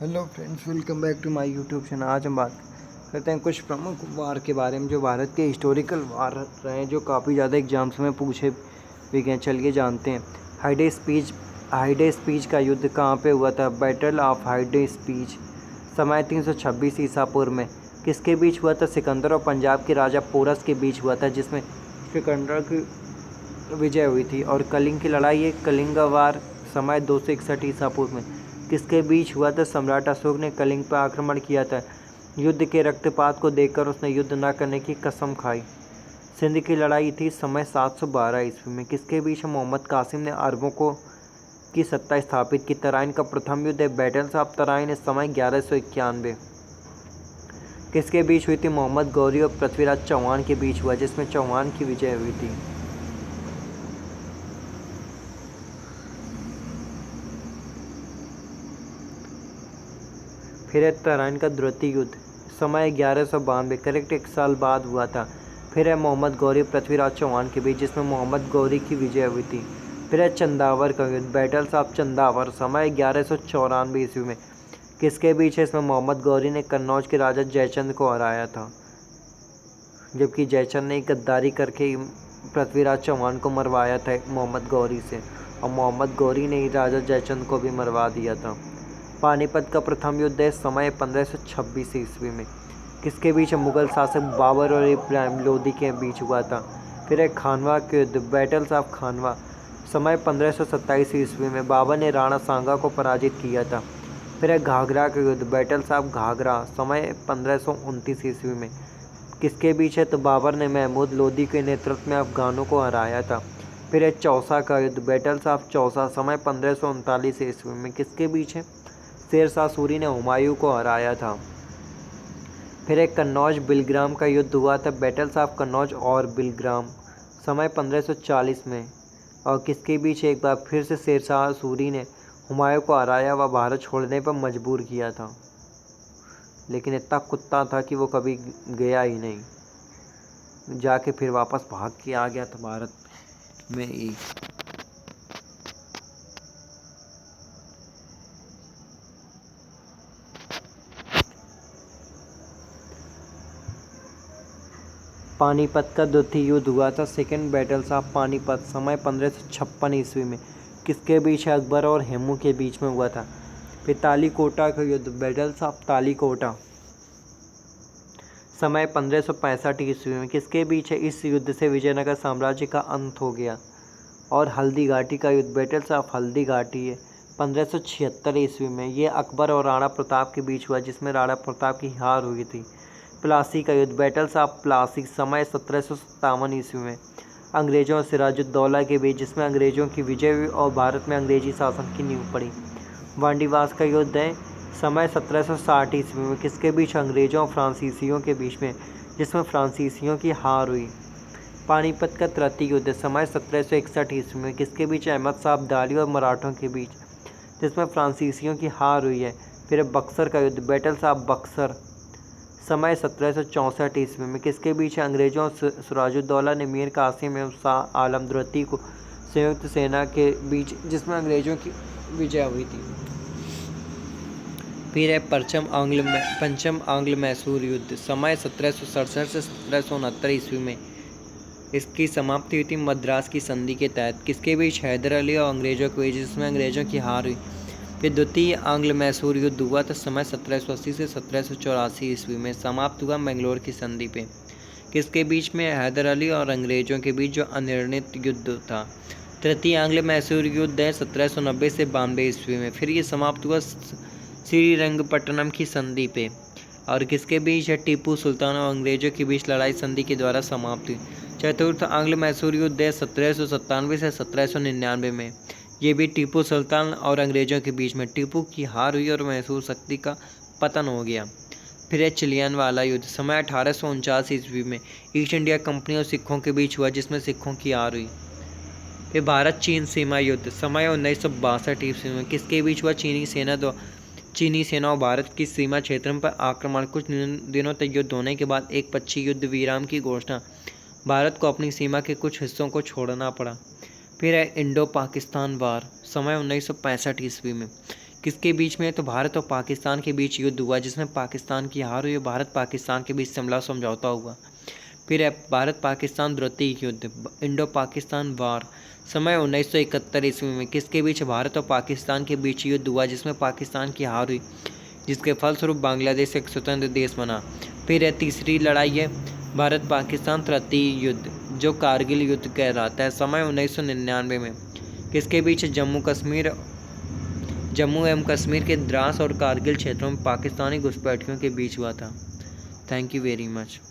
Hello friends, welcome back to my YouTube channel. आज हम बात करते हैं कुछ प्रमुख वार के बारे में जो भारत के हिस्टोरिकल वार रहे हैं, जो काफ़ी ज़्यादा एग्जाम्स में पूछे भी गए। चलिए जानते हैं। हाइडे स्पीच का युद्ध कहाँ पे हुआ था? बैटल ऑफ हाइडे स्पीच समय 326 ईसा पूर्व में किसके बीच हुआ था? सिकंदर और पंजाब के राजा पोरस के बीच हुआ था, जिसमें सिकंदर की विजय हुई थी। और कलिंग की लड़ाई, एक कलिंग वार समय 261 ईसा पूर्व में किसके बीच हुआ था? सम्राट अशोक ने कलिंग पर आक्रमण किया था। युद्ध के रक्तपात को देखकर उसने युद्ध न करने की कसम खाई। सिंध की लड़ाई थी समय 712 ईस्वी में किसके बीच मोहम्मद कासिम ने अरबों को की सत्ता स्थापित की। तराइन का प्रथम युद्ध बैटल्स ऑफ तराइन समय 1191 किसके बीच हुई थी? मोहम्मद गौरी और पृथ्वीराज चौहान के बीच हुआ, जिसमें चौहान की विजय हुई थी। फिर है तराइन का द्वितीय युद्ध समय 1192 करेक्ट 1 साल बाद हुआ था। फिर है मोहम्मद गौरी पृथ्वीराज चौहान के बीच, जिसमें मोहम्मद गौरी की विजय हुई थी। फिर है चंदावर का युद्ध बैटल्स ऑफ चंदावर समय 1194 ईस्वी में किसके बीच है? इसमें मोहम्मद गौरी ने कन्नौज के राजा जयचंद को हराया था, जबकि जयचंद ने गद्दारी करके पृथ्वीराज चौहान को मरवाया था मोहम्मद गौरी से, और मोहम्मद गौरी ने ही राजा जयचंद को भी मरवा दिया था। पानीपत का प्रथम युद्ध है समय 1526 ईस्वी में किसके बीच? मुगल शासक बाबर और इब्राहिम लोदी के बीच हुआ था। फिर है खानवा के युद्ध बैटल्स ऑफ खानवा समय 1527 ईस्वी में बाबर ने राणा सांगा को पराजित किया था। फिर है घाघरा के युद्ध बैटल्स ऑफ घाघरा समय 1529 ईस्वी में किसके बीच है? तो बाबर ने महमूद लोदी के नेतृत्व में अफगानों को हराया था। फिर है चौसा का युद्ध बैटल्स ऑफ चौसा समय 1539 ईस्वी में किसके बीच है? शेरशाह सूरी ने हुमायूं को हराया था। फिर एक कन्नौज बिलग्राम का युद्ध हुआ था बैटल्स ऑफ कन्नौज और बिलग्राम समय 1540 में, और किसके बीच? एक बार फिर से शेरशाह सूरी ने हुमायूं को हराया व भारत छोड़ने पर मजबूर किया था, लेकिन इतना कुत्ता था कि वो कभी गया ही नहीं, जाके फिर वापस भाग के आ गया था भारत में ही। पानीपत का द्वितीय युद्ध हुआ था सेकेंड बैटल्स ऑफ पानीपत समय 1556 ईस्वी में किसके बीच? अकबर और हेमू के बीच में हुआ था। फिर तालीकोटा का युद्ध बैटल्स ऑफ तालीकोटा समय 1565 ईस्वी में किसके बीच है? इस युद्ध से विजयनगर साम्राज्य का अंत हो गया। और हल्दी घाटी का युद्ध बैटल्स ऑफ हल्दी घाटी है 1576 ईस्वी में, ये अकबर और राणा प्रताप के बीच हुआ, जिसमें राणा प्रताप की हार हुई थी। प्लासी का युद्ध बैटल्स ऑफ प्लासी समय 1757 ईस्वी में अंग्रेजों और सिराजुद्दौला के बीच, जिसमें अंग्रेजों की विजय हुई और भारत में अंग्रेजी शासन की नींव पड़ी। वांडीवास का युद्ध है समय 1760 ईस्वी में किसके बीच? अंग्रेजों और फ्रांसीसियों के बीच में, जिसमें फ्रांसीसियों की हार हुई। पानीपत का तृतीय युद्ध समय 1761 ईस्वी में किसके बीच? अहमद शाह अब्दाली और मराठों के बीच, जिसमें फ्रांसीसियों की हार हुई है। फिर बक्सर का युद्ध बैटल्स ऑफ बक्सर समय 1764 ईस्वी में किसके बीच? अंग्रेजों और सिराजुद्दौला ने मीर कासिम एवं शाह आलम द्वितीय को संयुक्त सेना के बीच, जिसमें अंग्रेजों की विजय हुई थी। फिर है पंचम आंग्ल मैसूर युद्ध समय 1767 से 1769 ईस्वी में इसकी समाप्ति हुई थी मद्रास की संधि के तहत। किसके बीच? हैदर अली और अंग्रेजों के बीच, जिसमें अंग्रेजों की हार हुई। फिर द्वितीय आंग्ल मैसूर युद्ध हुआ था समय 1780 से 1784 ईस्वी में, समाप्त हुआ मैंगलोर की संधि पे। किसके बीच में? हैदर अली और अंग्रेजों के बीच, जो अनिर्णित युद्ध था। तृतीय आंग्ल मैसूर युद्ध है 1790 से 92 ईस्वी में, फिर ये समाप्त हुआ श्रीरंगपट्टनम की संधि पे। और किसके बीच है? टीपू सुल्तान और अंग्रेजों के बीच लड़ाई संधि के द्वारा समाप्त हुई। चतुर्थ आंग्ल मैसूर युद्ध है 1797 से 1799 में, ये भी टीपू सुल्तान और अंग्रेजों के बीच में, टीपू की हार हुई और मैसूर शक्ति का पतन हो गया। फिर है चिलियन वाला युद्ध समय 1849 ईस्वी में ईस्ट इंडिया कंपनी और सिखों के बीच हुआ, जिसमें सिखों की हार हुई। फिर भारत चीन सीमा युद्ध समय 1962 ईस्वी में किसके बीच हुआ? चीनी सेना और भारत की सीमा क्षेत्र पर आक्रमण। कुछ दिनों तक युद्ध होने के बाद एक पक्षी युद्ध विराम की घोषणा, भारत को अपनी सीमा के कुछ हिस्सों को छोड़ना पड़ा। फिर है इंडो पाकिस्तान वार समय 1965 ईस्वी में किसके बीच में? तो भारत और पाकिस्तान के बीच युद्ध हुआ जिसमें पाकिस्तान की हार हुई। भारत पाकिस्तान के बीच शिमला समझौता हुआ। फिर है भारत पाकिस्तान द्वितीय युद्ध, इंडो पाकिस्तान वार, समय 1971 ईस्वी में। किसके बीच? भारत और पाकिस्तान के बीच युद्ध हुआ जिसमें पाकिस्तान की हार हुई, जिसके फलस्वरूप बांग्लादेश एक स्वतंत्र देश बना। फिर है तीसरी लड़ाई है भारत पाकिस्तान तृतीय युद्ध, जो कारगिल युद्ध कहलाता है, समय 1999 में। किसके बीच? जम्मू एवं कश्मीर के द्रास और कारगिल क्षेत्रों में पाकिस्तानी घुसपैठियों के बीच हुआ था। Thank you very much.